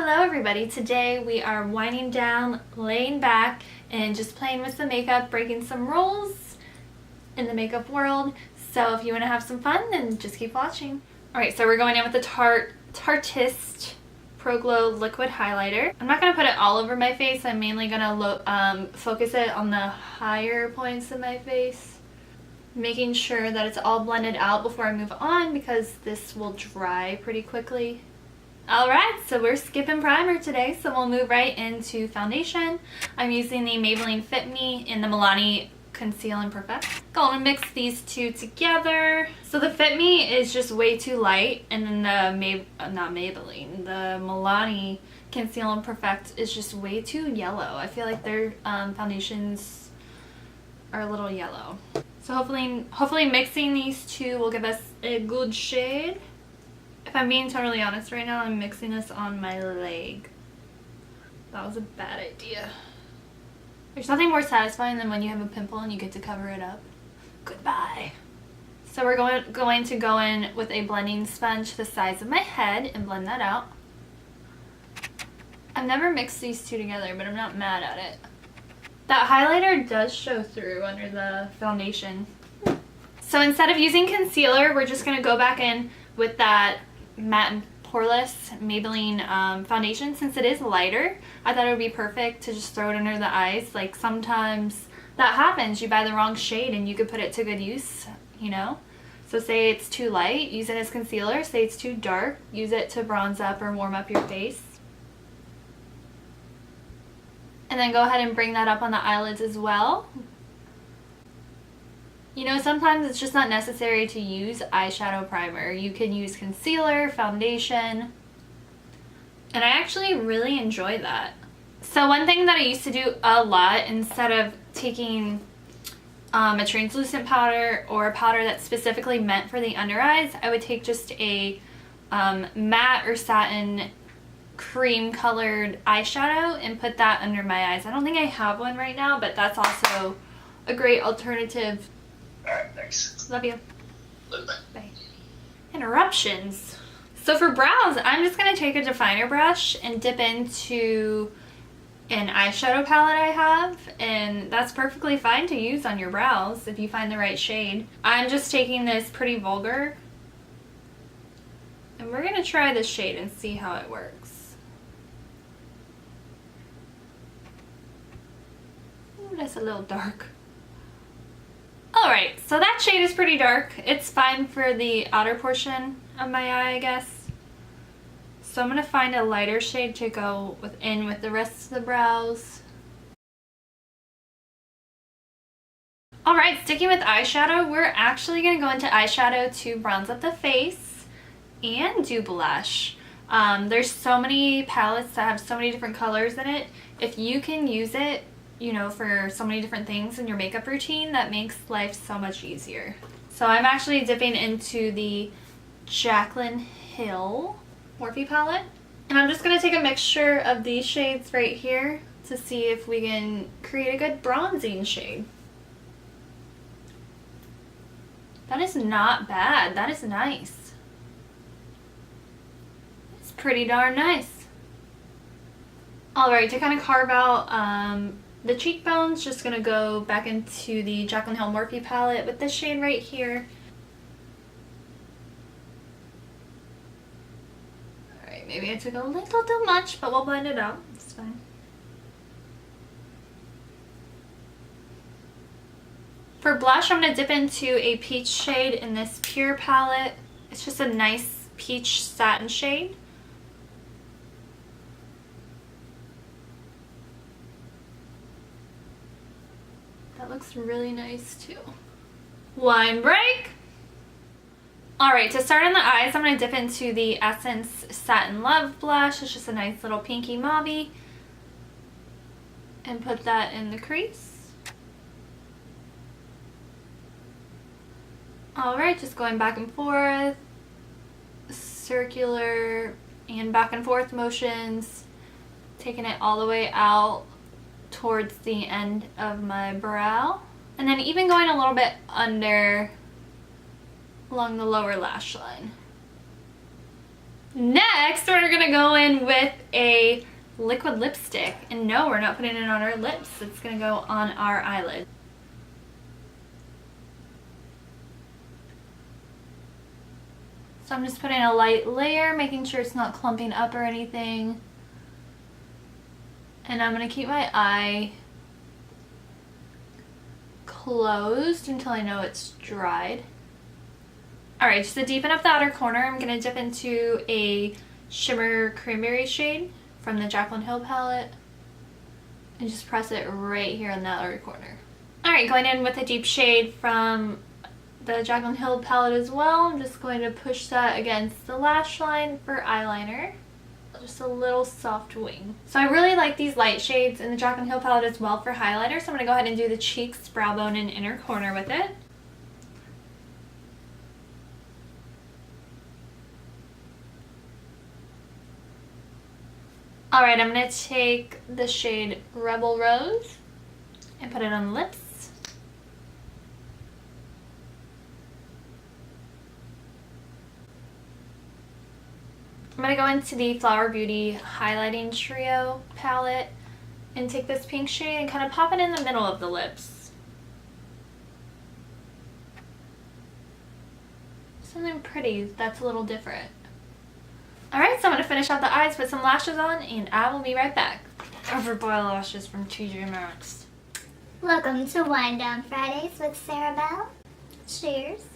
Hello everybody, today we are winding down, laying back, and just playing with some makeup, breaking some rules in the makeup world. So if you want to have some fun, then just keep watching. Alright, so we're going in with the Tarteist Pro Glow Liquid Highlighter. I'm not going to put it all over my face, I'm mainly going to focus it on the higher points of my face. Making sure that it's all blended out before I move on because this will dry pretty quickly. Alright, so we're skipping primer today, so we'll move right into foundation. I'm using the Maybelline Fit Me in the Milani Conceal and Perfect. Going to mix these two together. So the Fit Me is just way too light, and then the the Milani Conceal and Perfect is just way too yellow. I feel like their foundations are a little yellow. So hopefully mixing these two will give us a good shade. If I'm being totally honest right now, I'm mixing this on my leg. That was a bad idea. There's nothing more satisfying than when you have a pimple and you get to cover it up. Goodbye. So we're going to go in with a blending sponge the size of my head and blend that out. I've never mixed these two together, but I'm not mad at it. That highlighter does show through under the foundation. So instead of using concealer, we're just going to go back in with that matte and poreless Maybelline foundation. Since it is lighter, I thought it would be perfect to just throw it under the eyes. Like sometimes that happens, you buy the wrong shade and you could put it to good use, you know? So say it's too light, use it as concealer. Say it's too dark, use it to bronze up or warm up your face. And then go ahead and bring that up on the eyelids as well. You know, sometimes it's just not necessary to use eyeshadow primer. You can use concealer, foundation, and I actually really enjoy that. So one thing that I used to do a lot, instead of taking a translucent powder or a powder that's specifically meant for the under eyes, I would take just a matte or satin cream colored eyeshadow and put that under my eyes. I don't think I have one right now, but that's also a great alternative. Alright, thanks. Love you. Bye. Bye. Interruptions. So for brows, I'm just going to take a definer brush and dip into an eyeshadow palette I have, and that's perfectly fine to use on your brows if you find the right shade. I'm just taking this Pretty Vulgar, and we're going to try this shade and see how it works. Ooh, that's a little dark. Alright, so that shade is pretty dark. It's fine for the outer portion of my eye, I guess. So I'm going to find a lighter shade to go with the rest of the brows. Alright, sticking with eyeshadow, we're actually going to go into eyeshadow to bronze up the face and do blush. There's so many palettes that have so many different colors in it. If you can use it, you know, for so many different things in your makeup routine, that makes life so much easier. So I'm actually dipping into the Jaclyn Hill Morphe palette, and I'm just going to take a mixture of these shades right here to see if we can create a good bronzing shade. That is not bad. That is nice. It's pretty darn nice. Alright, to kind of carve out the cheekbones, just going to go back into the Jaclyn Hill Morphe palette with this shade right here. Alright, maybe I took a little too much, but we'll blend it out. It's fine. For blush, I'm going to dip into a peach shade in this Pure palette. It's just a nice peach satin shade. That looks really nice too. Wine break! Alright, to start on the eyes, I'm going to dip into the Essence Satin Love blush. It's just a nice little pinky mauve. And put that in the crease. Alright, just going back and forth. Circular and back and forth motions. Taking it all the way out towards the end of my brow, and then even going a little bit under along the lower lash line. Next, we're gonna go in with a liquid lipstick. And no, we're not putting it on our lips. It's gonna go on our eyelid. So I'm just putting a light layer, making sure it's not clumping up or anything. And I'm gonna keep my eye closed until I know it's dried. Alright, just to deepen up the outer corner, I'm gonna dip into a shimmer cranberry shade from the Jaclyn Hill palette and just press it right here in the outer corner. Alright, going in with a deep shade from the Jaclyn Hill palette as well. I'm just going to push that against the lash line for eyeliner. Just a little soft wing. So I really like these light shades in the Jaclyn Hill palette as well for highlighter. So I'm going to go ahead and do the cheeks, brow bone, and inner corner with it. Alright, I'm going to take the shade Rebel Rose and put it on the lips. I'm going to go into the Flower Beauty Highlighting Trio palette and take this pink shade and kind of pop it in the middle of the lips. Something pretty that's a little different. Alright, so I'm going to finish out the eyes, put some lashes on, and I will be right back. Overboil lashes from TJ Maxx. Welcome to Wind Down Fridays with Sarah Bell. Cheers.